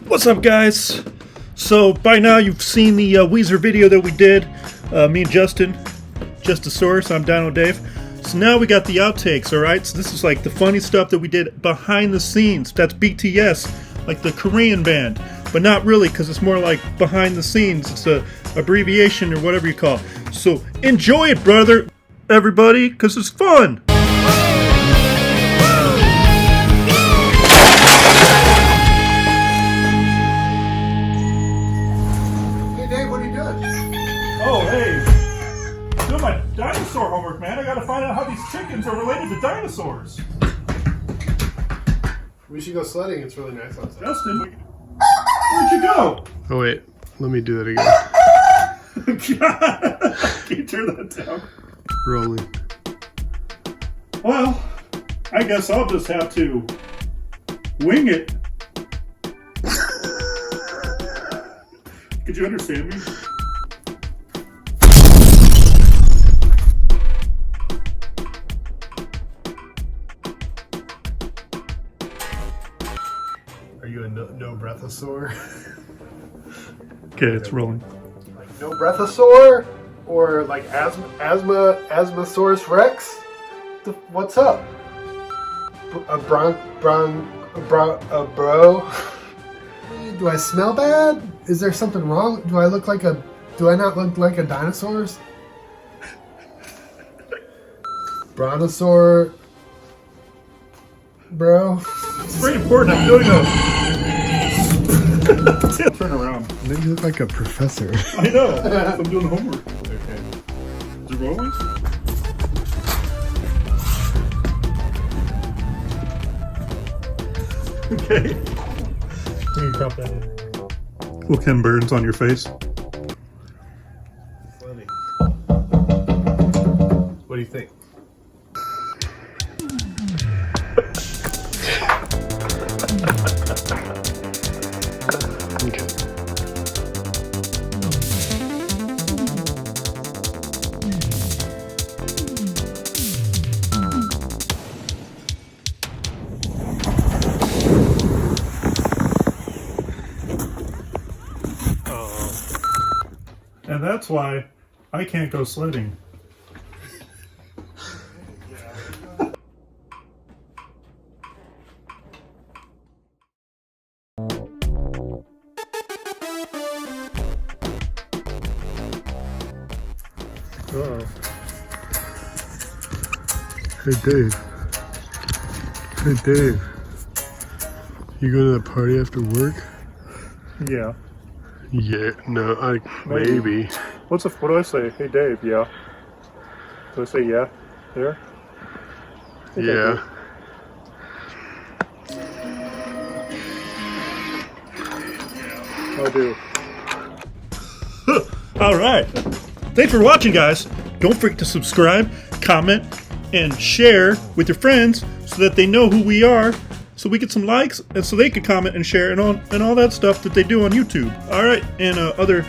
What's up, guys? So by now you've seen the Wheezer video that we did, me and Justin, Justasaurus. I'm Dino Daze. So now we got the outtakes, alright? So this is like the funny stuff that we did behind the scenes. That's BTS, like the Korean band. But not really, because it's more like behind the scenes. It's a abbreviation or whatever you call it. So enjoy it, brother, everybody, because it's fun. Oh, hey. Doing my dinosaur homework, man. I gotta find out how these chickens are related to dinosaurs. We should go sledding. It's really nice outside. Justin, where'd you go? Oh, wait. Let me do that again. God. Can you turn that down? Rolling. Well, I guess I'll just have to wing it. Could you understand me? Are you a no breathosaur? Okay, it's rolling. Like no breathosaur? Or like Asthmasaurus Rex? What's up? Bro? Do I smell bad? Is there something wrong? Do I not look like a dinosaur? Brontosaur? Bro? It's very important. I'm doing a... Turn around. You look like a professor. I know. I'm doing homework. Okay. Is it rolling? Okay. Can you crop that in? Little Ken Burns on your face. Funny. What do you think? Okay. And that's why I can't go sledding. Hey Dave. Hey Dave. You go to the party after work? Yeah. Yeah, no, maybe. What do I say? Hey Dave, yeah. Do I say yeah there? Yeah. I do. Alright. Thanks for watching, guys. Don't forget to subscribe, comment, and share with your friends so that they know who we are, so we get some likes, and so they can comment and share and all that stuff that they do on YouTube. Alright, and other